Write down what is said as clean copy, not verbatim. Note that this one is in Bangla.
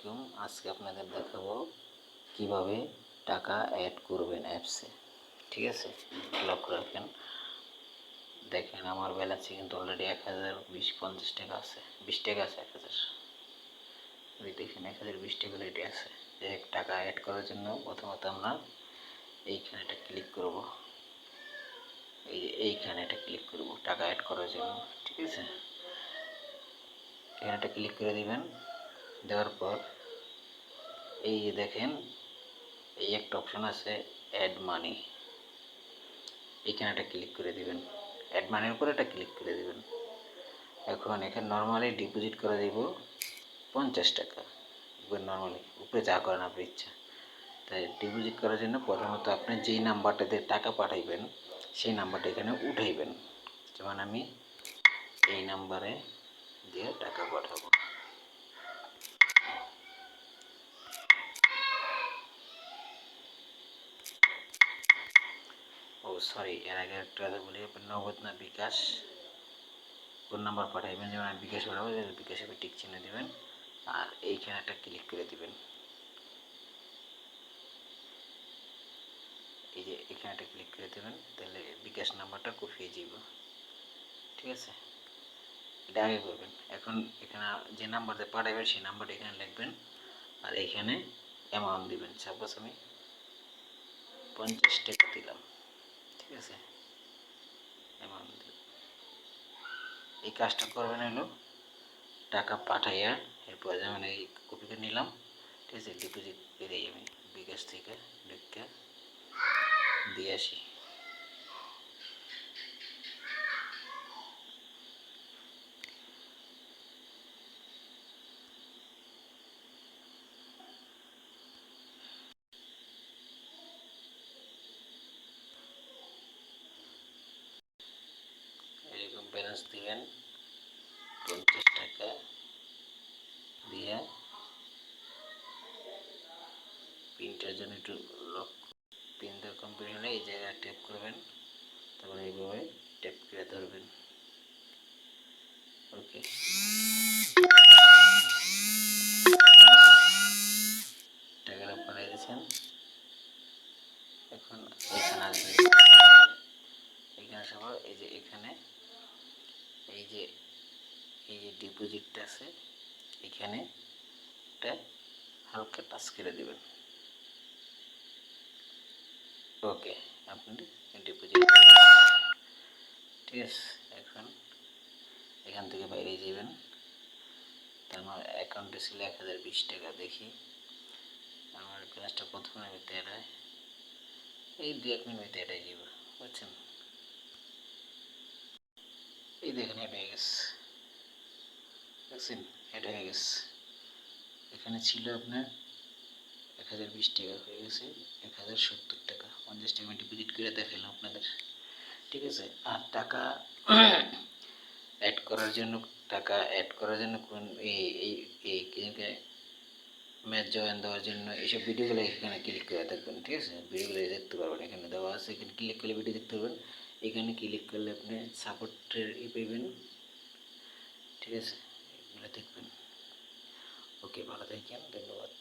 আলাইকুম। আজকে আপনাদের দেখাবো কিভাবে টাকা অ্যাড করবেন অ্যাপসে। ঠিক আছে, লক্ষ্য রাখেন। দেখেন আমার ব্যালেন্সে কিন্তু অলরেডি 1020 টাকা আছে, 20 টাকা আছে। 1000 দেখেন 1020 টাকা রেটে আছে। যে টাকা অ্যাড করার জন্য প্রথমত আমরা এইখানে একটা ক্লিক করব, এইখানে একটা ক্লিক করব টাকা অ্যাড করার জন্য। ঠিক আছে, এখানে একটা ক্লিক করে দিবেন। দেওয়ার পর এই যে দেখেন এই একটা অপশন আছে অ্যাড মানি, এখানে একটা ক্লিক করে দিবেন। অ্যাড মানির উপরে একটা ক্লিক করে দিবেন। এখন এখানে নর্মালি ডিপোজিট করে দিব 50 টাকা, নর্মালি উপরে যা করেন আপনার ইচ্ছা। তাই ডিপোজিট করার জন্য প্রথমত আপনি যেই নাম্বারটাতে টাকা পাঠাইবেন সেই নাম্বারটা এখানে উঠাইবেন। যেমন আমি এই নাম্বারে দিয়ে টাকা পাঠাবো। সরি, এর আগে একটা বলি, নগদ না বিকাশ কোন নাম্বার পাঠাইবেন। যেমন আমি বিকাশ পাঠাবো, বিকাশে টিক চিহ্ন দেবেন আর এইখানে একটা ক্লিক করে দিবেন। এই যে এখানে একটা ক্লিক করে দেবেন, তাহলে বিকাশ নাম্বারটা কপিয়ে যাব। ঠিক আছে, এটা আগে করবেন। এখন এখানে যে নাম্বারটা পাঠাবেন সেই নাম্বারটা এখানে লিখবেন আর এখানে অ্যামাউন্ট দিবেন। সাপোজ আমি 50 টাকা দিলাম। ঠিক আছে, অ্যামাউন্ট দিলাম। এই কাজটা করবেন হলো টাকা পাঠাইয়া এরপর যেমন এই কপি করে নিলাম। ঠিক আছে, ডিপোজিট করে আমি বিকাশ থেকে ঢুকে দিয়ে আসি। এরকম ব্যালেন্স দিবেন 50 টাকা দিয়ে। প্রিন্টের জন্য একটু লক, পিন দেওয়া কমপ্লিট হলে এই জায়গায় ট্যাপ করবেন, তারপরে এইভাবে ট্যাপ করে ধরবেন। ওকে, টাকাটা পাঠিয়ে দিয়েছেন। এখন এখানে আসবে, এখানে আসার পর এই যে এখানে এই যে ডিপোজিটটা আছে এখানে একটা হালকা টাচ করে দেবেন। ওকে, আপনি ডিপোজিট, ঠিক আছে। এখন এখান থেকে বাইরে যাবেন। আমার অ্যাকাউন্টে ছিল 1020 টাকা। দেখি আমার ব্যালেন্সটা কতক্ষণের ভিতরে এড়ায়, এই 2-1 মিনিট ভিতরে এটাই যাব, বুঝছেন। এই দেখেন এটা হয়ে গেছে, দেখছেন এটা হয়ে গেছে। এখানে ছিল আপনার 1020 টাকা, হয়ে গেছে 1070 টাকা। 50 টাকা আমি ডিপোজিট করে দেখালাম আপনাদের। ঠিক আছে, আর টাকা অ্যাড করার জন্য কোন এই ম্যাচ জয়েন দেওয়ার জন্য এইসব ভিডিওগুলো এখানে ক্লিক করে থাকবেন। ঠিক আছে, ভিডিওগুলো দেখতে পারবেন, এখানে দেওয়া আছে। এখানে ক্লিক করলে ভিডিও দেখতে পারবেন। এখানে ক্লিক করলে আপনি সাপোর্টের পাবেন। ঠিক আছে, এগুলো দেখবেন। ওকে, ভালো থাকেন, ধন্যবাদ।